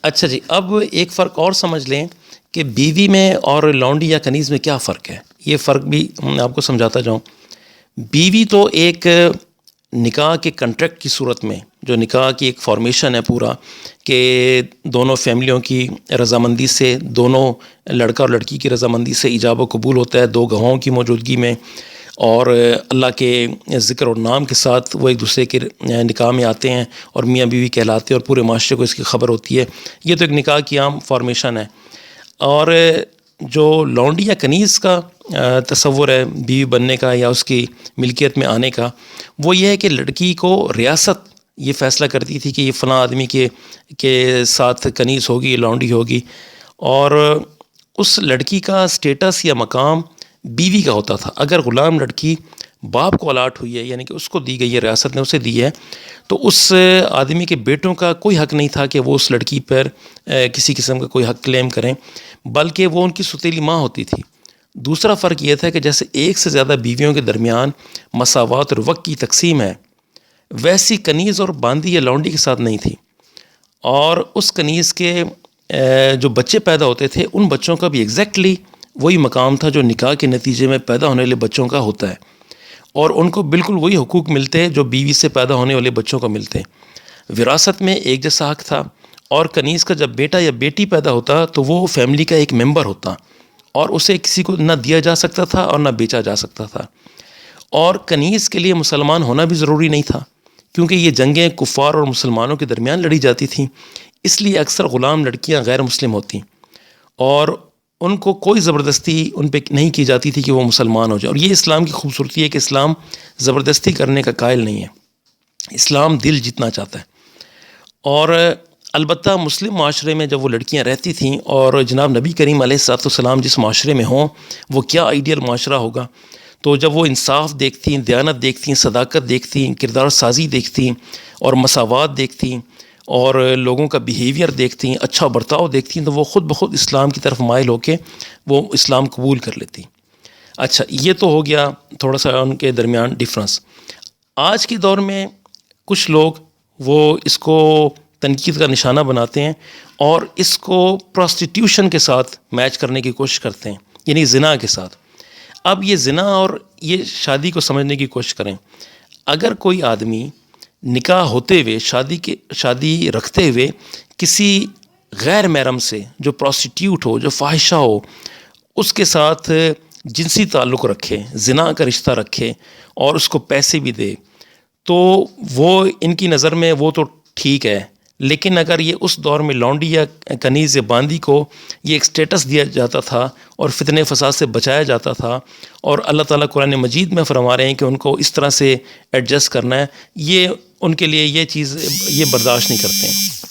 اچھا جی، اب ایک فرق اور سمجھ لیں کہ بیوی میں اور لونڈی یا کنیز میں کیا فرق ہے. یہ فرق بھی میں آپ کو سمجھاتا جاؤں. بیوی تو ایک نکاح کے کنٹریکٹ کی صورت میں، جو نکاح کی ایک فارمیشن ہے پورا، کہ دونوں فیملیوں کی رضامندی سے، دونوں لڑکا اور لڑکی کی رضامندی سے ایجاب و قبول ہوتا ہے دو گواہوں کی موجودگی میں، اور اللہ کے ذکر اور نام کے ساتھ وہ ایک دوسرے کے نکاح میں آتے ہیں اور میاں بیوی کہلاتے ہیں اور پورے معاشرے کو اس کی خبر ہوتی ہے. یہ تو ایک نکاح کی عام فارمیشن ہے. اور جو لونڈی یا کنیز کا تصور ہے بیوی بننے کا یا اس کی ملکیت میں آنے کا، وہ یہ ہے کہ لڑکی کو ریاست یہ فیصلہ کرتی تھی کہ یہ فلاں آدمی کے ساتھ کنیز ہوگی، لونڈی ہوگی، اور اس لڑکی کا سٹیٹس یا مقام بیوی کا ہوتا تھا. اگر غلام لڑکی باپ کو الاٹ ہوئی ہے، یعنی کہ اس کو دی گئی ہے، ریاست نے اسے دی ہے، تو اس آدمی کے بیٹوں کا کوئی حق نہیں تھا کہ وہ اس لڑکی پر کسی قسم کا کوئی حق کلیم کریں، بلکہ وہ ان کی ستیلی ماں ہوتی تھی. دوسرا فرق یہ تھا کہ جیسے ایک سے زیادہ بیویوں کے درمیان مساوات اور وقت کی تقسیم ہے، ویسی کنیز اور باندی یا لونڈی کے ساتھ نہیں تھی. اور اس کنیز کے جو بچے پیدا ہوتے تھے، ان بچوں کا بھی ایگزیکٹلی وہی مقام تھا جو نکاح کے نتیجے میں پیدا ہونے والے بچوں کا ہوتا ہے، اور ان کو بالکل وہی حقوق ملتے ہیں جو بیوی سے پیدا ہونے والے بچوں کو ملتے ہیں. وراثت میں ایک جیسا حق تھا، اور کنیز کا جب بیٹا یا بیٹی پیدا ہوتا تو وہ فیملی کا ایک ممبر ہوتا، اور اسے کسی کو نہ دیا جا سکتا تھا اور نہ بیچا جا سکتا تھا. اور کنیز کے لیے مسلمان ہونا بھی ضروری نہیں تھا، کیونکہ یہ جنگیں کفار اور مسلمانوں کے درمیان لڑی جاتی تھیں، اس لیے اکثر غلام لڑکیاں غیر مسلم ہوتیں، اور ان کو کوئی زبردستی ان پہ نہیں کی جاتی تھی کہ وہ مسلمان ہو جائے. اور یہ اسلام کی خوبصورتی ہے کہ اسلام زبردستی کرنے کا قائل نہیں ہے، اسلام دل جیتنا چاہتا ہے. اور البتہ مسلم معاشرے میں جب وہ لڑکیاں رہتی تھیں، اور جناب نبی کریم علیہ الصلوۃ والسلام جس معاشرے میں ہوں، وہ کیا آئیڈیل معاشرہ ہوگا. تو جب وہ انصاف دیکھتیں، دیانت دیکھتیں، صداقت دیکھتیں، کردار سازی دیکھتیں، اور مساوات دیکھتیں، اور لوگوں کا بیہیویئر دیکھتیں، اچھا برتاؤ دیکھتیں، تو وہ خود بخود اسلام کی طرف مائل ہو کے وہ اسلام قبول کر لیتی. اچھا، یہ تو ہو گیا تھوڑا سا ان کے درمیان ڈفرنس. آج کے دور میں کچھ لوگ وہ اس کو تنقید کا نشانہ بناتے ہیں اور اس کو پراسٹیٹیوشن کے ساتھ میچ کرنے کی کوشش کرتے ہیں، یعنی زنا کے ساتھ. اب یہ زنا اور یہ شادی کو سمجھنے کی کوشش کریں. اگر کوئی آدمی نکاح ہوتے ہوئے شادی رکھتے ہوئے کسی غیر محرم سے جو پراسٹیٹیوٹ ہو، جو فاحشہ ہو، اس کے ساتھ جنسی تعلق رکھے، زنا کا رشتہ رکھے، اور اس کو پیسے بھی دے، تو وہ ان کی نظر میں وہ تو ٹھیک ہے. لیکن اگر یہ اس دور میں لونڈی یا کنیز یا باندی کو یہ ایک سٹیٹس دیا جاتا تھا اور فتنے فساد سے بچایا جاتا تھا، اور اللہ تعالیٰ قرآن مجید میں فرما رہے ہیں کہ ان کو اس طرح سے ایڈجسٹ کرنا ہے، یہ ان کے لیے یہ چیز یہ برداشت نہیں کرتے ہیں.